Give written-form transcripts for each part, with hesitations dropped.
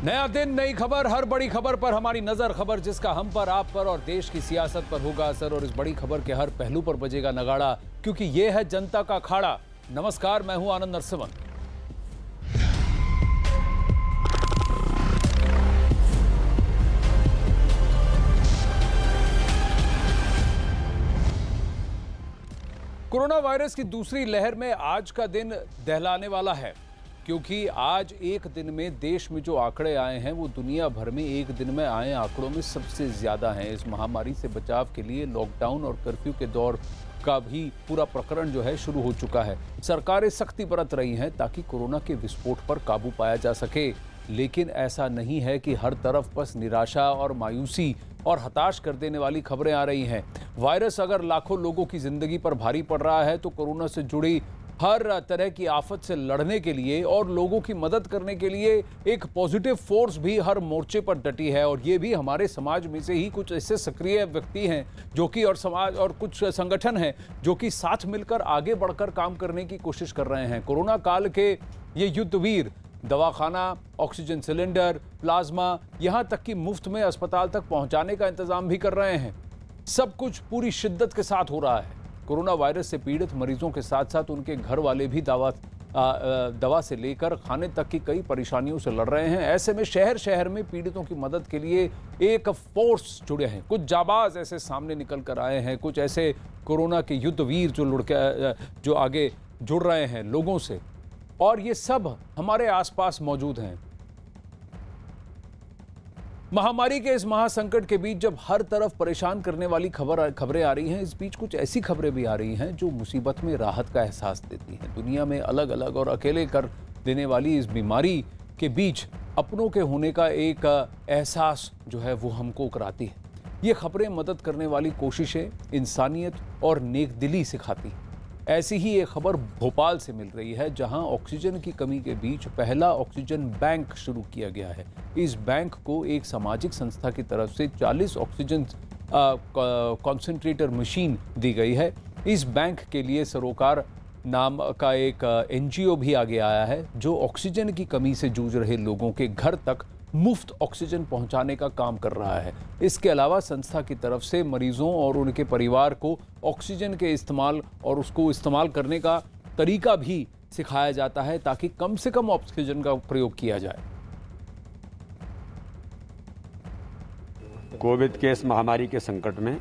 नया दिन, नई खबर, हर बड़ी खबर पर हमारी नजर। खबर जिसका हम पर, आप पर और देश की सियासत पर होगा असर, और इस बड़ी खबर के हर पहलू पर बजेगा नगाड़ा, क्योंकि यह है जनता का अखाड़ा। नमस्कार, मैं हूं आनंद नरसिम्हन। कोरोना वायरस की दूसरी लहर में आज का दिन दहलाने वाला है, क्योंकि आज एक दिन में देश में जो आंकड़े आए हैं वो दुनिया भर में एक दिन में आए आंकड़ों में सबसे ज्यादा हैं। इस महामारी से बचाव के लिए लॉकडाउन और कर्फ्यू के दौर का भी पूरा प्रकरण जो है शुरू हो चुका है। सरकारें सख्ती बरत रही हैं ताकि कोरोना के विस्फोट पर काबू पाया जा सके, लेकिन ऐसा नहीं है कि हर तरफ बस निराशा और मायूसी और हताश कर देने वाली खबरें आ रही हैं। वायरस अगर लाखों लोगों की जिंदगी पर भारी पड़ रहा है, तो कोरोना से जुड़ी हर तरह की आफत से लड़ने के लिए और लोगों की मदद करने के लिए एक पॉजिटिव फोर्स भी हर मोर्चे पर डटी है। और ये भी हमारे समाज में से ही कुछ ऐसे सक्रिय व्यक्ति हैं जो कि, और समाज और कुछ संगठन हैं जो कि साथ मिलकर आगे बढ़कर काम करने की कोशिश कर रहे हैं। कोरोना काल के ये युद्धवीर दवाखाना, ऑक्सीजन सिलेंडर, प्लाज्मा, यहां तक कि मुफ्त में अस्पताल तक पहुंचाने का इंतजाम भी कर रहे हैं। सब कुछ पूरी शिद्दत के साथ हो रहा है। कोरोना वायरस से पीड़ित मरीजों के साथ साथ उनके घर वाले भी दवा से लेकर खाने तक की कई परेशानियों से लड़ रहे हैं। ऐसे में शहर शहर में पीड़ितों की मदद के लिए एक फोर्स जुड़े हैं। कुछ जाबाज ऐसे सामने निकल कर आए हैं, कुछ ऐसे कोरोना के युद्धवीर जो आगे जुड़ रहे हैं लोगों से, और ये सब हमारे आसपास मौजूद हैं। महामारी के इस महासंकट के बीच जब हर तरफ परेशान करने वाली खबरें आ रही हैं, इस बीच कुछ ऐसी खबरें भी आ रही हैं जो मुसीबत में राहत का एहसास देती हैं। दुनिया में अलग अलग और अकेले कर देने वाली इस बीमारी के बीच अपनों के होने का एक एहसास जो है वो हमको कराती है। ये खबरें मदद करने वाली कोशिशें, इंसानियत और नेकदिली सिखाती हैं। ऐसी ही एक खबर भोपाल से मिल रही है, जहां ऑक्सीजन की कमी के बीच पहला ऑक्सीजन बैंक शुरू किया गया है। इस बैंक को एक सामाजिक संस्था की तरफ से 40 ऑक्सीजन कॉन्सेंट्रेटर मशीन दी गई है। इस बैंक के लिए सरोकार नाम का एक एनजीओ भी आगे आया है, जो ऑक्सीजन की कमी से जूझ रहे लोगों के घर तक मुफ्त ऑक्सीजन पहुंचाने का काम कर रहा है। इसके अलावा संस्था की तरफ से मरीजों और उनके परिवार को ऑक्सीजन के इस्तेमाल और उसको इस्तेमाल करने का तरीका भी सिखाया जाता है, ताकि कम से कम ऑक्सीजन का प्रयोग किया जाए। कोविड के इस महामारी के संकट में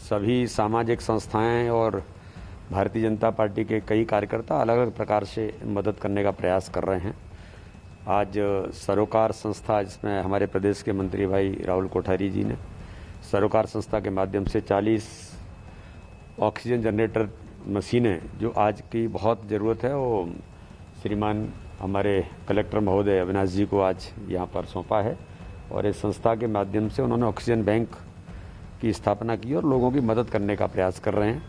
सभी सामाजिक संस्थाएं और भारतीय जनता पार्टी के कई कार्यकर्ता अलग अलग प्रकार से मदद करने का प्रयास कर रहे हैं। आज सरोकार संस्था, जिसमें हमारे प्रदेश के मंत्री भाई राहुल कोठारी जी ने सरोकार संस्था के माध्यम से 40 ऑक्सीजन जनरेटर मशीनें, जो आज की बहुत ज़रूरत है, वो श्रीमान हमारे कलेक्टर महोदय अविनाश जी को आज यहाँ पर सौंपा है। और इस संस्था के माध्यम से उन्होंने ऑक्सीजन बैंक की स्थापना की और लोगों की मदद करने का प्रयास कर रहे हैं।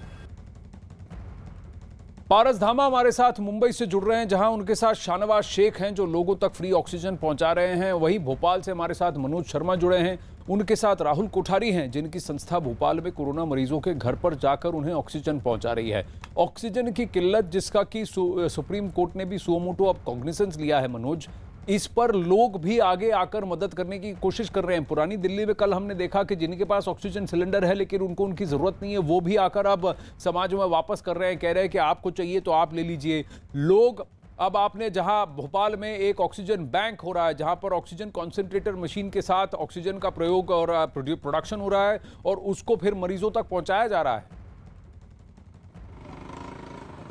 पारस धामा हमारे साथ मुंबई से जुड़ रहे हैं, जहां उनके साथ शाहनवाज शेख हैं जो लोगों तक फ्री ऑक्सीजन पहुंचा रहे हैं। वहीं भोपाल से हमारे साथ मनोज शर्मा जुड़े हैं, उनके साथ राहुल कोठारी हैं, जिनकी संस्था भोपाल में कोरोना मरीजों के घर पर जाकर उन्हें ऑक्सीजन पहुंचा रही है। ऑक्सीजन की किल्लत, जिसका कि सुप्रीम कोर्ट ने भी सुओ मोटो अब कॉग्निजेंस लिया है मनोज, इस पर लोग भी आगे आकर मदद करने की कोशिश कर रहे हैं। पुरानी दिल्ली में कल हमने देखा कि जिनके पास ऑक्सीजन सिलेंडर है लेकिन उनको उनकी ज़रूरत नहीं है, वो भी आकर अब समाज में वापस कर रहे हैं, कह रहे हैं कि आपको चाहिए तो आप ले लीजिए। लोग अब, आपने जहां भोपाल में एक ऑक्सीजन बैंक हो रहा है, जहां पर ऑक्सीजन कॉन्सेंट्रेटर मशीन के साथ ऑक्सीजन का प्रयोग और प्रोडक्शन हो रहा है और उसको फिर मरीजों तक पहुँचाया जा रहा है।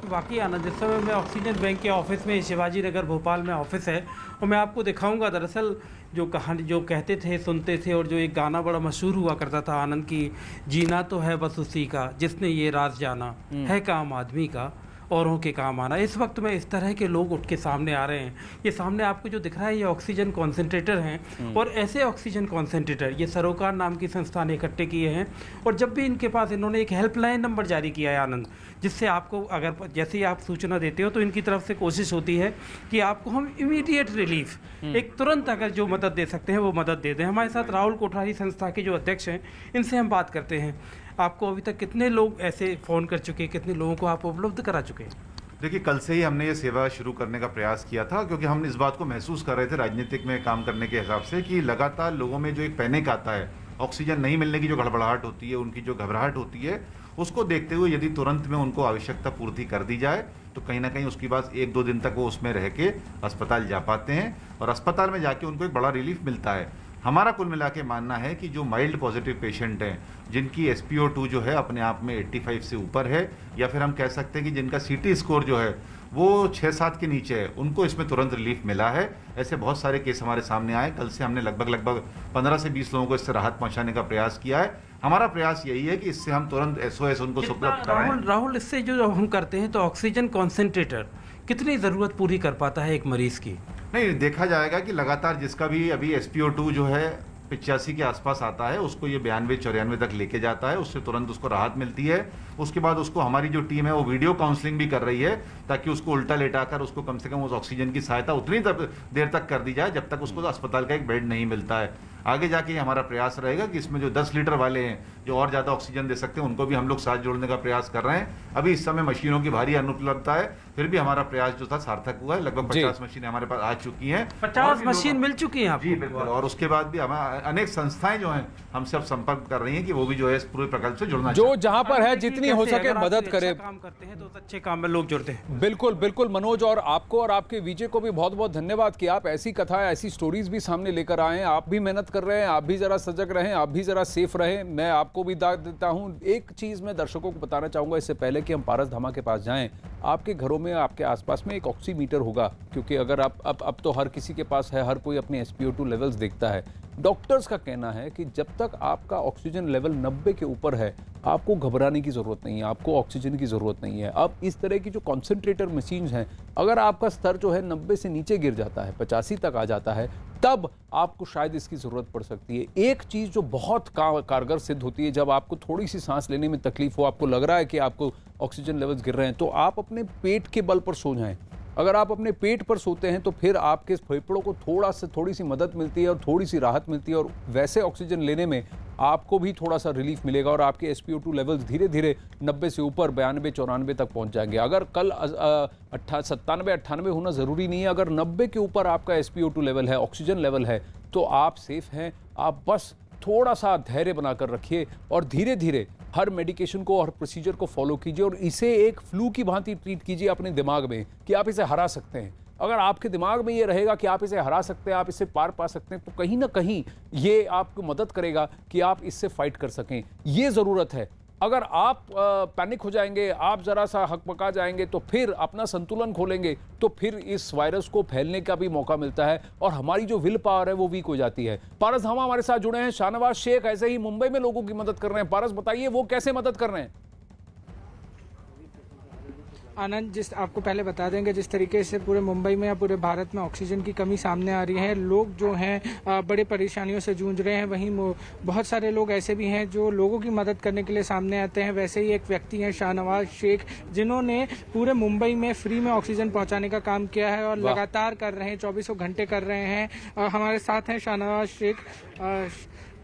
वाकई आनंद, जिस समय मैं ऑक्सीजन बैंक के ऑफिस में, शिवाजी नगर भोपाल में ऑफिस है, और मैं आपको दिखाऊंगा दरअसल जो कहानी जो कहते थे, सुनते थे, और जो एक गाना बड़ा मशहूर हुआ करता था आनंद की, जीना तो है बस उसी का जिसने ये राज जाना, है काम आदमी का औरों के काम आना। इस वक्त में इस तरह के लोग उठ के सामने आ रहे हैं। ये सामने आपको जो दिख रहा है, ये ऑक्सीजन कॉन्सेंट्रेटर हैं, और ऐसे ऑक्सीजन कॉन्सेंट्रेटर ये सरोकार नाम की संस्था ने इकट्ठे किए हैं। और जब भी इनके पास, इन्होंने एक हेल्पलाइन नंबर जारी किया है आनंद, जिससे आपको अगर जैसे ही आप सूचना देते हो तो इनकी तरफ से कोशिश होती है कि आपको हम इमीडिएट रिलीफ, एक तुरंत अगर जो मदद दे सकते हैं वो मदद दे दें। हमारे साथ राहुल कोठारी संस्था के जो अध्यक्ष हैं, इनसे हम बात करते हैं। आपको अभी तक कितने लोग ऐसे फ़ोन कर चुके हैं, कितने लोगों को आप उपलब्ध करा चुके हैं? देखिए, कल से ही हमने ये सेवा शुरू करने का प्रयास किया था, क्योंकि हम इस बात को महसूस कर रहे थे राजनीतिक में काम करने के हिसाब से कि लगातार लोगों में जो एक पैनिक आता है, ऑक्सीजन नहीं मिलने की जो गड़बड़ाहट होती है, उनकी जो घबराहट होती है, उसको देखते हुए यदि तुरंत में उनको आवश्यकता पूर्ति कर दी जाए तो कहीं ना कहीं उसके बाद 1-2 दिन तक वो उसमें रह के अस्पताल जा पाते हैं और अस्पताल में जाके उनको एक बड़ा रिलीफ मिलता है। हमारा कुल मिला के मानना है कि जो माइल्ड पॉजिटिव पेशेंट हैं, जिनकी SpO2 जो है अपने आप में 85 से ऊपर है, या फिर हम कह सकते हैं कि जिनका CT स्कोर जो है वो 6-7 के नीचे है, उनको इसमें तुरंत रिलीफ मिला है। ऐसे बहुत सारे केस हमारे सामने आए। कल से हमने लगभग 15 से 20 लोगों को इससे राहत पहुंचाने का प्रयास किया है। हमारा प्रयास यही है कि इससे हम तुरंत SOS उनको उपलब्ध कराएं। राहुल, इससे जो हम करते हैं तो ऑक्सीजन कॉन्सेंट्रेटर कितनी ज़रूरत पूरी कर पाता है एक मरीज़ की? नहीं, देखा जाएगा कि लगातार जिसका भी अभी SpO2 जो है 85 के आसपास आता है, उसको ये 92-94 तक लेके जाता है, उससे तुरंत उसको राहत मिलती है। उसके बाद उसको हमारी जो टीम है वो वीडियो काउंसलिंग भी कर रही है, ताकि उसको उल्टा लेटाकर उसको कम से कम उस ऑक्सीजन की सहायता उतनी देर तक कर दी जाए जब तक उसको अस्पताल का एक बेड नहीं मिलता है। आगे जाके हमारा प्रयास रहेगा कि इसमें जो 10 लीटर वाले हैं, जो और ज़्यादा ऑक्सीजन दे सकते हैं, उनको भी हम लोग साथ जोड़ने का प्रयास कर रहे हैं। अभी इस समय मशीनों की भारी अनुपलब्धता है, फिर भी हमारा प्रयास जो था सार्थक हुआ है। लगभग 50 मशीनें हमारे पास आ चुकी हैं। 50 मशीन मिल चुकी हैं आपको? जी बिल्कुल। और उसके बाद भी हमारे अनेक संस्थाएं जो हैं हमसे अब संपर्क कर रही हैं कि वो भी जो है इस पूरे प्रकल्प से जुड़ना जो जहां पर है जितनी हो सके मदद करे। काम करते हैं तो उस अच्छे काम में लोग जुड़ते हैं। बिल्कुल बिल्कुल मनोज, और आपको और आपके विजय को भी बहुत बहुत धन्यवाद कि आप ऐसी कथा, ऐसी स्टोरीज भी सामने लेकर आए हैं। आप भी मेहनत कर रहे हैं, आप भी जरा सजग रहें, आप भी जरा सेफ रहें। मैं आपको भी दाद देता हूं। एक चीज मैं दर्शकों को बताना चाहूंगा इससे पहले कि हम पारस धामा के पास जाएं, आपके घरों में, आपके आसपास में एक ऑक्सीमीटर होगा, क्योंकि अगर आप अब तो हर किसी के पास है, हर कोई अपने SpO2 लेवल्स देखता है। डॉक्टर्स का कहना है कि जब तक आपका ऑक्सीजन लेवल 90 के ऊपर है, आपको घबराने की ज़रूरत नहीं है, आपको ऑक्सीजन की ज़रूरत नहीं है। अब इस तरह की जो कॉन्सेंट्रेटर मशीन्स हैं, अगर आपका स्तर जो है 90 से नीचे गिर जाता है, 85 तक आ जाता है, तब आपको शायद इसकी ज़रूरत पड़ सकती है। एक चीज़ जो बहुत कारगर सिद्ध होती है, जब आपको थोड़ी सी सांस लेने में तकलीफ हो, आपको लग रहा है कि आपको ऑक्सीजन लेवल्स गिर रहे हैं, तो आप अपने पेट के बल पर सो जाएं। अगर आप अपने पेट पर सोते हैं तो फिर आपके फेफड़ों को थोड़ी सी मदद मिलती है और थोड़ी सी राहत मिलती है, और वैसे ऑक्सीजन लेने में आपको भी थोड़ा सा रिलीफ मिलेगा और आपके SpO2 लेवल्स धीरे धीरे 90 से ऊपर 92-94 तक पहुंच जाएंगे। अगर कल 97-98 होना ज़रूरी नहीं है, अगर 90 के ऊपर आपका SpO2 लेवल है, ऑक्सीजन लेवल है, तो आप सेफ हैं। आप बस थोड़ा सा धैर्य बनाकर रखिए और धीरे धीरे हर मेडिकेशन को और प्रोसीजर को फॉलो कीजिए और इसे एक फ्लू की भांति ट्रीट कीजिए अपने दिमाग में कि आप इसे हरा सकते हैं। अगर आपके दिमाग में ये रहेगा कि आप इसे हरा सकते हैं, आप इसे पार पा सकते हैं, तो कहीं ना कहीं ये आपको मदद करेगा कि आप इससे फाइट कर सकें। ये ज़रूरत है। अगर आप पैनिक हो जाएंगे, आप ज़रा सा हकबका जाएंगे, तो फिर अपना संतुलन खोलेंगे, तो फिर इस वायरस को फैलने का भी मौका मिलता है और हमारी जो विल पावर है वो वीक हो जाती है। पारस धामा हमारे साथ जुड़े हैं। शाहनवाज शेख ऐसे ही मुंबई में लोगों की मदद कर रहे हैं। पारस, बताइए वो कैसे मदद कर रहे हैं? आनंद, जिस आपको पहले बता देंगे, जिस तरीके से पूरे मुंबई में या पूरे भारत में ऑक्सीजन की कमी सामने आ रही है, लोग जो हैं बड़े परेशानियों से जूझ रहे हैं। वहीं बहुत सारे लोग ऐसे भी हैं जो लोगों की मदद करने के लिए सामने आते हैं। वैसे ही एक व्यक्ति हैं शाहनवाज शेख, जिन्होंने पूरे मुंबई में फ्री में ऑक्सीजन पहुंचाने का काम किया है और लगातार कर रहे हैं, 24 घंटे कर रहे हैं। हमारे साथ हैं शाहनवाज शेख।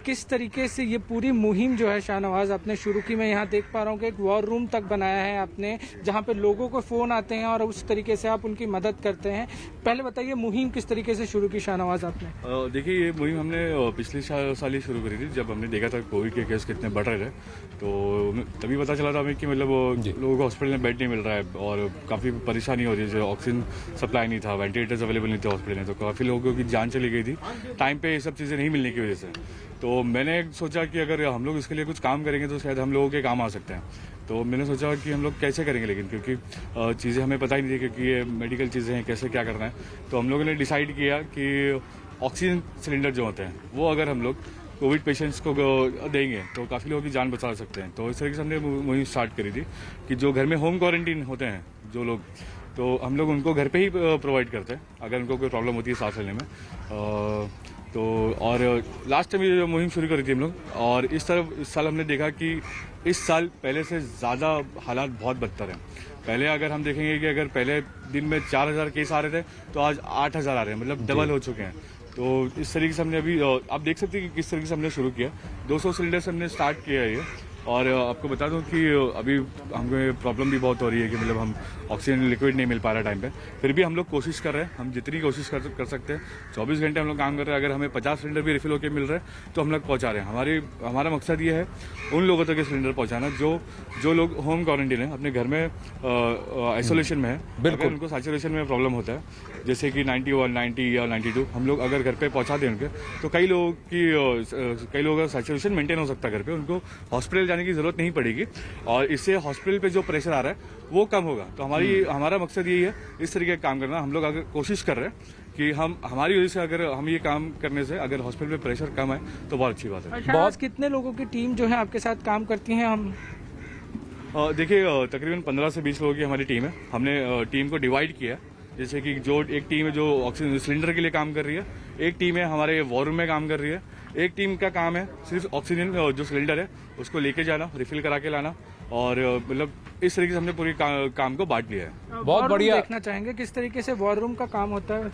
किस तरीके से ये पूरी मुहिम जो है शाहनवाज आपने शुरू की? मैं यहाँ देख पा रहा हूँ कि एक वॉर रूम तक बनाया है आपने, जहाँ पे लोगों को फ़ोन आते हैं और उस तरीके से आप उनकी मदद करते हैं। पहले बताइए मुहिम किस तरीके से शुरू की शाहनवाज आपने? देखिए, ये मुहिम हमने पिछले साल ही शुरू करी थी, जब हमने देखा था कोविड के केस कितने बढ़ रहे थे। तो तभी पता चला था हमें कि मतलब लोगों को हॉस्पिटल में बेड नहीं मिल रहा है और काफ़ी परेशानी हो रही है। जो ऑक्सीजन सप्लाई नहीं था, वेंटिलेटर्स अवेलेबल नहीं थे हॉस्पिटल में, तो काफ़ी लोगों की जान चली गई थी टाइम पे ये सब चीज़ें नहीं मिलने की वजह से। तो मैंने सोचा कि अगर हम लोग इसके लिए कुछ काम करेंगे तो शायद हम लोगों के काम आ सकते हैं। तो मैंने सोचा कि हम लोग कैसे करेंगे, लेकिन क्योंकि चीज़ें हमें पता ही नहीं थी, क्योंकि ये मेडिकल चीज़ें हैं, कैसे क्या करना है। तो हम लोगों ने डिसाइड किया कि ऑक्सीजन सिलेंडर जो होते हैं वो अगर हम लोग कोविड पेशेंट्स को देंगे तो काफ़ी लोगों की जान बचा सकते हैं। तो इस तरीके से हमने मुहिम स्टार्ट करी थी कि जो घर में होम क्वारंटीन होते हैं जो लोग, तो हम लोग उनको घर पे ही प्रोवाइड करते हैं अगर उनको कोई प्रॉब्लम होती है सांस लेने में। तो और लास्ट टाइम ये मुहिम शुरू करी थी हम लोग, और इस साल हमने देखा कि इस साल पहले से ज़्यादा हालात बहुत बदतर हैं। पहले अगर हम देखेंगे कि अगर पहले दिन में 4000 केस आ रहे थे, तो आज 8000 आ रहे हैं, मतलब डबल हो चुके हैं। तो इस तरीके से हमने अभी आप देख सकते हैं कि किस तरीके से हमने शुरू किया। 200 सिलेंडर से हमने स्टार्ट किया है ये, और आपको बता दूं कि अभी हमें प्रॉब्लम भी बहुत हो रही है कि मतलब हम ऑक्सीजन लिक्विड नहीं मिल पा रहा टाइम पे। फिर भी हम लोग कोशिश कर रहे हैं, हम जितनी कोशिश कर सकते हैं 24 घंटे हम लोग काम कर रहे हैं। अगर हमें 50 सिलेंडर भी रिफिल होकर मिल रहे हैं तो हम लोग पहुँचा रहे हैं। हमारा मकसद ये है उन लोगों तक ये सिलेंडर पहुँचाना जो लोग होम क्वारंटीन है, अपने घर में आइसोलेशन में है। बिल्कुल, उनको सैचुरेशन में प्रॉब्लम होता है, जैसे कि 91, 90 या 92, हम लोग अगर घर पे पहुंचा दें उनके, तो कई लोगों का सैचुरेशन मेंटेन हो सकता है घर पे, उनको हॉस्पिटल जाने की जरूरत नहीं पड़ेगी और इससे हॉस्पिटल पे जो प्रेशर आ रहा है वो कम होगा। तो हमारा मकसद यही है इस तरीके का काम करना। हम लोग अगर कोशिश कर रहे हैं कि हमारी वजह से अगर हम ये काम करने से अगर हॉस्पिटल पे प्रेशर कम है तो बहुत अच्छी बात है। बहुत कितने लोगों की टीम जो है आपके साथ काम करती है? हम देखिए तकरीबन 15 से 20 लोगों की हमारी टीम है। हमने टीम को डिवाइड किया, जैसे कि जो एक टीम है जो ऑक्सीजन सिलेंडर के लिए काम कर रही है, एक टीम है हमारे वॉर रूम में काम कर रही है, एक टीम का काम है सिर्फ ऑक्सीजन जो सिलेंडर है उसको लेके जाना, रिफिल करा के लाना, और मतलब इस तरीके से हमने पूरी काम को बांट लिया है। बहुत बढ़िया। देखना चाहेंगे किस तरीके से वॉर रूम का काम होता है?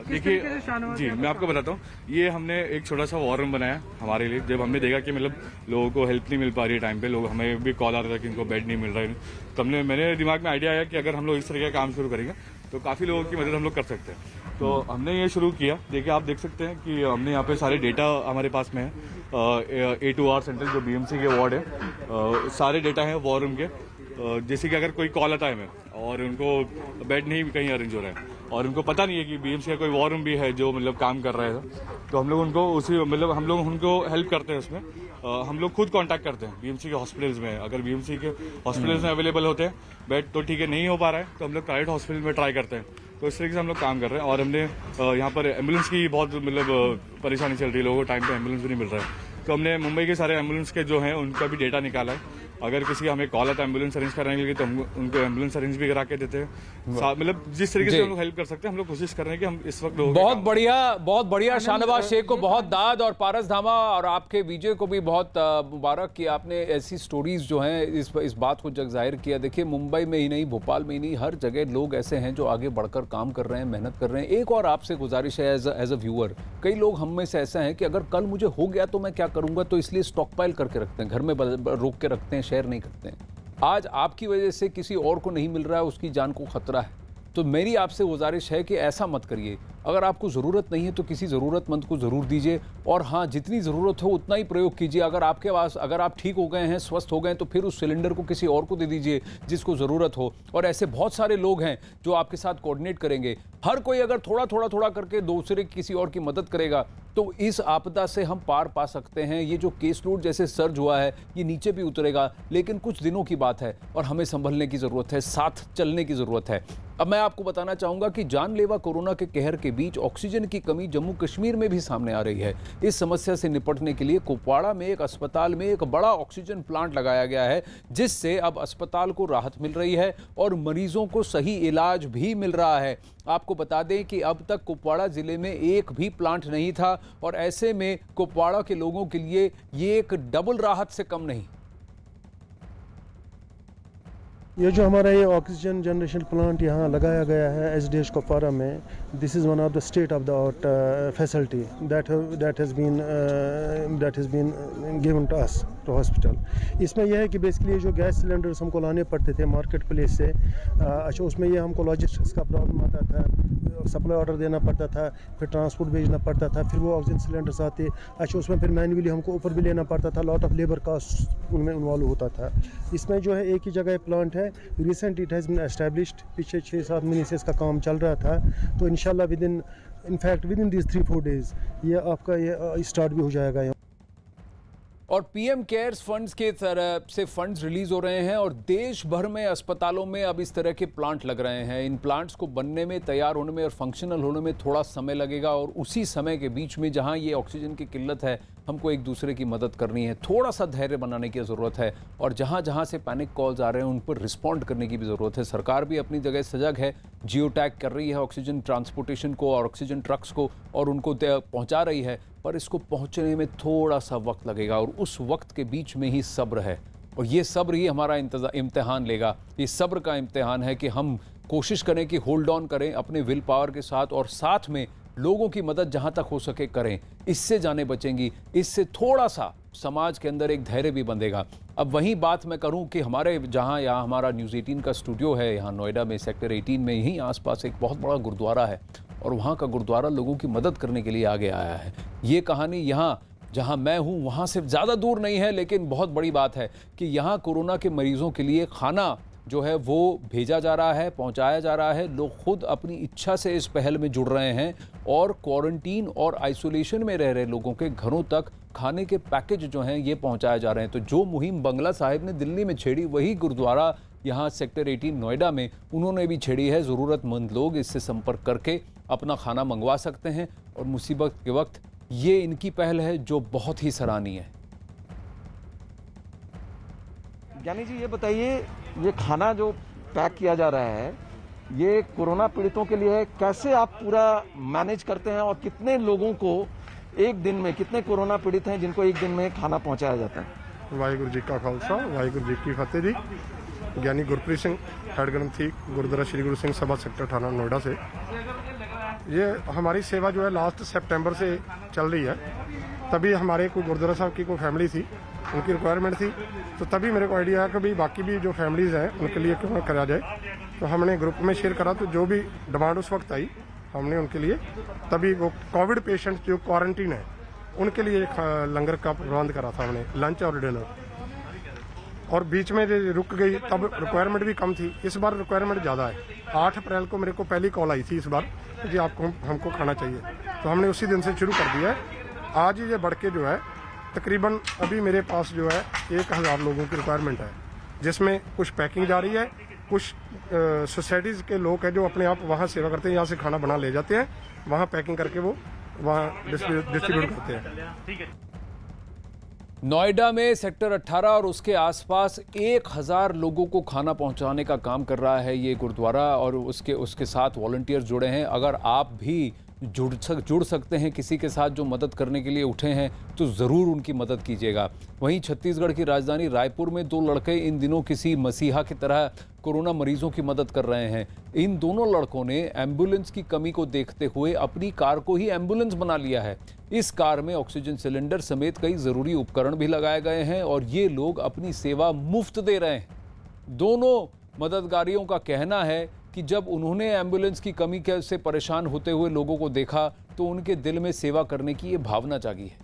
देखिए जी, मैं आपको बताता हूँ, ये हमने एक छोटा सा वॉर रूम बनाया हमारे लिए। जब हमने देखा कि मतलब लोगों को हेल्प नहीं मिल पा रही है टाइम पे, हमें भी कॉल आ रहा था कि इनको बेड नहीं मिल रहा है, तो मेरे दिमाग में आइडिया आया कि अगर हम लोग इस तरीके का काम शुरू करेंगे तो काफ़ी लोगों की मदद हम लोग कर सकते हैं। तो हमने ये शुरू किया। देखिए आप देख सकते हैं कि हमने यहाँ पे सारे डेटा हमारे पास में है। A2R सेंटर जो BMC के वार्ड है, सारे डेटा हैं वॉर रूम के। जैसे कि अगर कोई कॉल आता है हमें और उनको बेड नहीं कहीं अरेंज हो रहा है और उनको पता नहीं है कि BMC का कोई वॉर रूम भी है जो मतलब काम कर रहा है, तो हम लोग उनको हेल्प करते हैं उसमें। हम लोग खुद कांटेक्ट करते हैं BMC के हॉस्पिटल्स में। अगर BMC के हॉस्पिटल्स में अवेलेबल होते हैं बेड तो ठीक है, नहीं हो पा रहा है तो हम लोग प्राइवेट हॉस्पिटल में ट्राई करते हैं। तो इस तरीके से हम लोग काम कर रहे हैं। और हमने यहाँ पर एम्बुलेंस की बहुत परेशानी चल रही है, लोगों को टाइम पे एम्बुलेंस भी नहीं मिल रहा है, तो हमने मुंबई के सारे एम्बुलेंस के जो हैं उनका भी डेटा निकाला है। अगर किसी हमें कॉल आता है एम्बुलेंस अरेंज कराने के लिए तो हम उनको एम्बुलेंस अरेंज भी करा के देते हैं। मतलब जिस तरीके से हम लोग हेल्प कर सकते हैं हम लोग कोशिश कर रहे हैं कि हम इस वक्त बहुत बढ़िया शाहनवाज शेख को बहुत दाद और पारस धामा और आपके विजय को भी बहुत मुबारक कि आपने ऐसी स्टोरीज जो हैं इस बात को जग जाहिर किया। देखिए मुंबई में ही नहीं, भोपाल में ही नहीं, हर जगह लोग ऐसे हैं जो आगे बढ़कर काम कर रहे हैं, मेहनत कर रहे हैं। एक और आपसे गुजारिश है एज अ व्यूअर, कई लोग हम में से ऐसा है कि अगर कल मुझे हो गया तो मैं क्या करूंगा, तो इसलिए स्टॉक पाइल करके रखते हैं, घर में रोक के रखते हैं, शेयर नहीं करते हैं। आज आपकी वजह से किसी और को नहीं मिल रहा है, उसकी जान को खतरा है, तो मेरी आपसे गुजारिश है कि ऐसा मत करिए। अगर आपको ज़रूरत नहीं है तो किसी ज़रूरतमंद को ज़रूर दीजिए, और हाँ जितनी ज़रूरत हो उतना ही प्रयोग कीजिए। अगर आपके पास अगर आप ठीक हो गए हैं, स्वस्थ हो गए हैं, तो फिर उस सिलेंडर को किसी और को दे दीजिए जिसको ज़रूरत हो। और ऐसे बहुत सारे लोग हैं जो आपके साथ कोऑर्डिनेट करेंगे। हर कोई अगर थोड़ा करके दूसरे किसी और की मदद करेगा तो इस आपदा से हम पार पा सकते हैं। ये जो केस लोड जैसे सर्ज हुआ है ये नीचे भी उतरेगा, लेकिन कुछ दिनों की बात है और हमें संभलने की ज़रूरत है, साथ चलने की ज़रूरत है। अब मैं आपको बताना चाहूँगा कि जानलेवा कोरोना के कहर के बीच ऑक्सीजन की कमी जम्मू कश्मीर में भी सामने आ रही है। इस समस्या से निपटने के लिए कुपवाड़ा में एक अस्पताल में एक बड़ा ऑक्सीजन प्लांट लगाया गया है, जिससे अब अस्पताल को राहत मिल रही है और मरीजों को सही इलाज भी मिल रहा है। आपको बता दें कि अब तक कुपवाड़ा जिले में एक भी प्लांट नहीं था, और ऐसे में कुपवाड़ा के लोगों के लिए ये एक डबल राहत से कम नहीं। ये जो हमारा ये ऑक्सीजन जनरेशन प्लांट यहाँ लगाया गया है SDH कुपवाड़ा में, this is one of the state of the art facility that has been given to us to hospital. इसमें यह है कि बेसिकली जो गैस सिलेंडर्स हमको लाने पड़ते थे मार्केट प्लेस से, अच्छा उसमें ये हमको लॉजिस्टिक्स का प्रॉब्लम आता था, सप्लाई ऑर्डर देना पड़ता था, फिर ट्रांसपोर्ट भेजना पड़ता था, फिर वो ऑक्सीजन सिलेंडर्स आते, अच्छा उसमें फिर मैन्युअली हमको ऊपर भी लेना पड़ता था, लॉट ऑफ लेबर कास्ट उनमें इन्वॉल्व होता था। इसमें जो है एक ही जगह प्लांट है, recent it has been established, पिछले 6-7 महीने से इसका काम चल रहा था, तो इंशाल्लाह विद इन दिस 3-4 डेज ये आपका ये स्टार्ट भी हो जाएगा। और PM केयर्स फंड्स के तरफ से फंड्स रिलीज हो रहे हैं और देश भर में अस्पतालों में अब इस तरह के प्लांट लग रहे हैं। इन प्लांट्स को बनने में, तैयार होने में और फंक्शनल होने में थोड़ा समय लगेगा, और उसी समय के बीच में जहां ये ऑक्सीजन की किल्लत है, हमको एक दूसरे की मदद करनी है, थोड़ा सा धैर्य बनाने की ज़रूरत है, और जहां जहां से पैनिक कॉल्स आ रहे हैं उन पर रिस्पॉन्ड करने की भी ज़रूरत है। सरकार भी अपनी जगह सजग है, जियो टैग कर रही है ऑक्सीजन ट्रांसपोर्टेशन को और ऑक्सीजन ट्रक्स को, और उनको पहुँचा रही है, पर इसको पहुंचने में थोड़ा सा वक्त लगेगा, और उस वक्त के बीच में ही सब्र है, और ये सब्र ही हमारा इम्तिहान लेगा। ये सब्र का इम्तिहान है कि हम कोशिश करें कि होल्ड ऑन करें अपने विल पावर के साथ, और साथ में लोगों की मदद जहां तक हो सके करें। इससे जानें बचेंगी, इससे थोड़ा सा समाज के अंदर एक धैर्य भी बंधेगा। अब वहीं बात मैं करूं कि हमारे यहाँ हमारा न्यूज़ 18 का स्टूडियो है, यहाँ नोएडा में सेक्टर 18 में यहीं आसपास एक बहुत बड़ा गुरुद्वारा है और वहाँ का गुरुद्वारा लोगों की मदद करने के लिए आगे आया है। ये कहानी यहाँ जहाँ मैं हूँ वहाँ से ज़्यादा दूर नहीं है, लेकिन बहुत बड़ी बात है कि यहाँ कोरोना के मरीजों के लिए खाना जो है वो भेजा जा रहा है, पहुंचाया जा रहा है। लोग खुद अपनी इच्छा से इस पहल में जुड़ रहे हैं और क्वारंटीन और आइसोलेशन में रह रहे लोगों के घरों तक खाने के पैकेज जो हैं ये पहुंचाए जा रहे हैं। तो जो मुहिम बंगला साहिब ने दिल्ली में छेड़ी, वही गुरुद्वारा यहाँ सेक्टर 18 नोएडा में उन्होंने भी छेड़ी है। ज़रूरतमंद लोग इससे संपर्क करके अपना खाना मंगवा सकते हैं और मुसीबत के वक्त ये इनकी पहल है जो बहुत ही सराहनीय है। ज्ञानी जी, ये बताइए, ये खाना जो पैक किया जा रहा है ये कोरोना पीड़ितों के लिए है, कैसे आप पूरा मैनेज करते हैं और कितने लोगों को एक दिन में, कितने कोरोना पीड़ित हैं जिनको एक दिन में खाना पहुंचाया जाता है? वाहिगुरु जी का खालसा, वाहिगुरु जी की फतेह जी। ज्ञानी गुरप्रीत सिंह, हेड ग्रंथी गुरुद्वारा श्री गुरु सिंह सभा सेक्टर 18 नोएडा से। ये हमारी सेवा जो है लास्ट सितंबर से चल रही है। तभी हमारे कोई गुरुद्वारा साहब की कोई फैमिली थी, उनकी रिक्वायरमेंट थी, तो तभी मेरे को आइडिया है कि भाई बाकी भी जो फैमिलीज़ हैं उनके लिए क्यों ना करा जाए। तो हमने ग्रुप में शेयर करा, तो जो भी डिमांड उस वक्त आई हमने उनके लिए, तभी वो कोविड पेशेंट जो क्वारंटीन है उनके लिए लंगर का प्रबंध करा था हमने, लंच और डिनर। और बीच में जो रुक गई तब रिक्वायरमेंट भी कम थी, इस बार रिक्वायरमेंट ज़्यादा है। 8 अप्रैल को मेरे को पहली कॉल आई थी इस बार कि आपको हमको खाना चाहिए, तो हमने उसी दिन से शुरू कर दिया है। आज ये बढ़ के जो है तकरीबन अभी मेरे पास जो है 1000 लोगों की रिक्वायरमेंट है, जिसमें कुछ पैकिंग जा रही है, कुछ सोसाइटीज़ के लोग हैं जो अपने आप वहाँ सेवा करते हैं, यहाँ से खाना बना ले जाते हैं, वहाँ पैकिंग करके वो वहाँ डिस्ट्रीब्यूट करते हैं। नोएडा में सेक्टर 18 और उसके आसपास 1000 लोगों को खाना पहुंचाने का काम कर रहा है ये गुरुद्वारा, और उसके साथ वॉलंटियर्स जुड़े हैं। अगर आप भी जुड़ सकते हैं किसी के साथ जो मदद करने के लिए उठे हैं, तो ज़रूर उनकी मदद कीजिएगा। वहीं छत्तीसगढ़ की राजधानी रायपुर में 2 लड़के इन दिनों किसी मसीहा की तरह कोरोना मरीजों की मदद कर रहे हैं। इन दोनों लड़कों ने एम्बुलेंस की कमी को देखते हुए अपनी कार को ही एम्बुलेंस बना लिया है। इस कार में ऑक्सीजन सिलेंडर समेत कई ज़रूरी उपकरण भी लगाए गए हैं और ये लोग अपनी सेवा मुफ्त दे रहे हैं। दोनों मददगारियों का कहना है कि जब उन्होंने एम्बुलेंस की कमी से परेशान होते हुए लोगों को देखा तो उनके दिल में सेवा करने की ये भावना जागी है।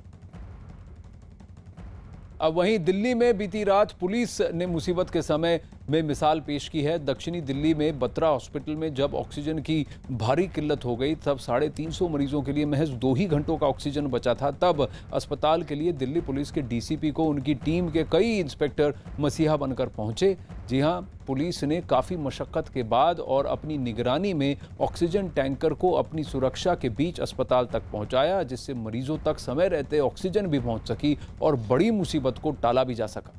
अब वहीं दिल्ली में बीती रात पुलिस ने मुसीबत के समय में मिसाल पेश की है। दक्षिणी दिल्ली में बत्रा हॉस्पिटल में जब ऑक्सीजन की भारी किल्लत हो गई, तब 350 मरीजों के लिए महज 2 ही घंटों का ऑक्सीजन बचा था। तब अस्पताल के लिए दिल्ली पुलिस के डीसीपी को उनकी टीम के कई इंस्पेक्टर मसीहा बनकर पहुंचे। जी हां, पुलिस ने काफ़ी मशक्क़त के बाद और अपनी निगरानी में ऑक्सीजन टैंकर को अपनी सुरक्षा के बीच अस्पताल तक पहुंचाया, जिससे मरीजों तक समय रहते ऑक्सीजन भी पहुंच सकी और बड़ी मुसीबत को टाला भी जा सका।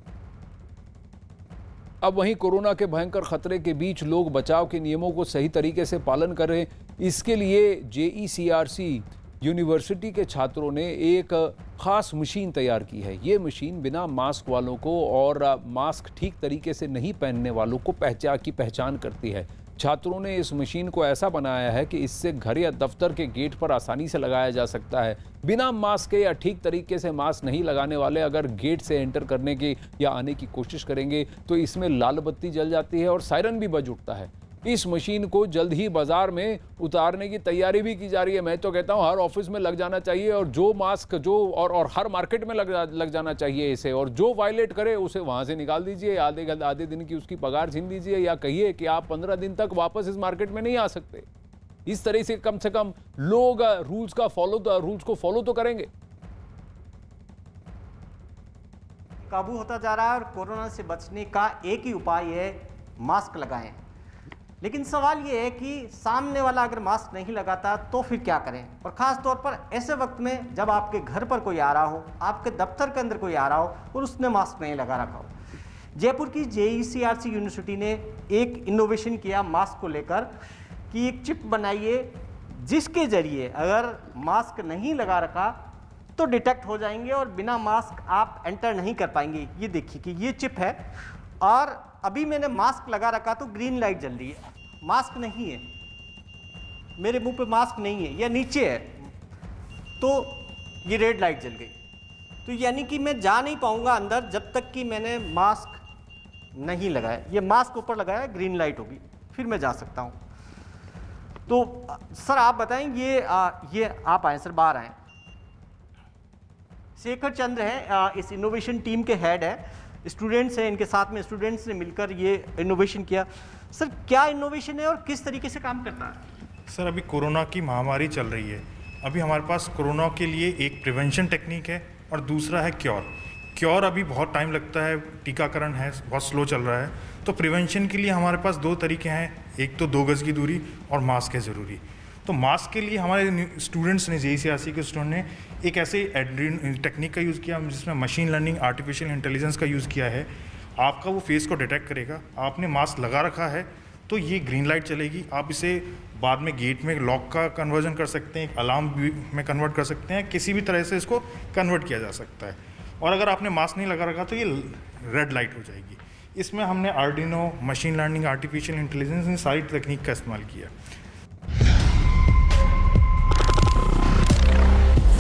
अब वहीं कोरोना के भयंकर खतरे के बीच लोग बचाव के नियमों को सही तरीके से पालन करें, इसके लिए JECRC यूनिवर्सिटी के छात्रों ने एक ख़ास मशीन तैयार की है। ये मशीन बिना मास्क वालों को और मास्क ठीक तरीके से नहीं पहनने वालों को पहचान करती है। छात्रों ने इस मशीन को ऐसा बनाया है कि इससे घर या दफ्तर के गेट पर आसानी से लगाया जा सकता है। बिना मास्क के या ठीक तरीके से मास्क नहीं लगाने वाले अगर गेट से एंटर करने की या आने की कोशिश करेंगे तो इसमें लाल बत्ती जल जाती है और सायरन भी बज उठता है। इस मशीन को जल्द ही बाजार में उतारने की तैयारी भी की जा रही है। मैं तो कहता हूं हर ऑफिस में लग जाना चाहिए और जो मास्क और हर मार्केट में लग जाना चाहिए इसे, और जो वायलेट करे उसे वहां से निकाल दीजिए, आधे दिन की उसकी पगार छीन लीजिए या कहिए कि आप 15 दिन तक वापस इस मार्केट में नहीं आ सकते। इस तरह से कम लोग रूल्स को फॉलो तो करेंगे। काबू होता जा रहा है और कोरोना से बचने का एक ही उपाय है, मास्क लगाएं। लेकिन सवाल ये है कि सामने वाला अगर मास्क नहीं लगाता तो फिर क्या करें, और ख़ास तौर पर ऐसे वक्त में जब आपके घर पर कोई आ रहा हो, आपके दफ्तर के अंदर कोई आ रहा हो और उसने मास्क नहीं लगा रखा हो। जयपुर की JECRC यूनिवर्सिटी ने एक इनोवेशन किया मास्क को लेकर कि एक चिप बनाइए जिसके ज़रिए अगर मास्क नहीं लगा रखा तो डिटेक्ट हो जाएंगे और बिना मास्क आप एंटर नहीं कर पाएंगे। ये देखिए कि ये चिप है और अभी मैंने मास्क लगा रखा तो ग्रीन लाइट जल रही है, मास्क नहीं है। मेरे मुंह पे मास्क नहीं है या नीचे है, तो ये रेड लाइट जल गई, तो यानी कि मैं जा नहीं पाऊंगा अंदर जब तक कि मैंने मास्क नहीं लगाया। ये मास्क ऊपर लगाया, ग्रीन लाइट होगी, फिर मैं जा सकता हूं। तो सर आप बताएं, ये आप आए सर, बाहर आए। शेखर चंद्र है, इस इनोवेशन टीम के हेड है, स्टूडेंट्स हैं, इनके साथ में स्टूडेंट्स ने मिलकर ये इनोवेशन किया। सर क्या इनोवेशन है और किस तरीके से काम करता है? सर अभी कोरोना की महामारी चल रही है, अभी हमारे पास कोरोना के लिए एक प्रिवेंशन टेक्निक है और दूसरा है क्योर अभी बहुत टाइम लगता है, टीकाकरण है बहुत स्लो चल रहा है। तो प्रिवेंशन के लिए हमारे पास 2 तरीके हैं, एक तो 2 गज़ की दूरी और मास्क है ज़रूरी। तो मास्क के लिए हमारे स्टूडेंट्स ने, JECRC के स्टूडेंट ने एक ऐसे टेक्निक का यूज़ किया जिसमें मशीन लर्निंग, आर्टिफिशियल इंटेलिजेंस का यूज़ किया है। आपका वो फेस को डिटेक्ट करेगा, आपने मास्क लगा रखा है तो ये ग्रीन लाइट चलेगी, आप इसे बाद में गेट में लॉक का कन्वर्जन कर सकते हैं, अलार्म में कन्वर्ट कर सकते हैं, किसी भी तरह से इसको कन्वर्ट किया जा सकता है। और अगर आपने मास्क नहीं लगा रखा तो ये रेड लाइट हो जाएगी। इसमें हमने Arduino, machine learning, artificial intelligence, इन सारी तकनीक का इस्तेमाल किया।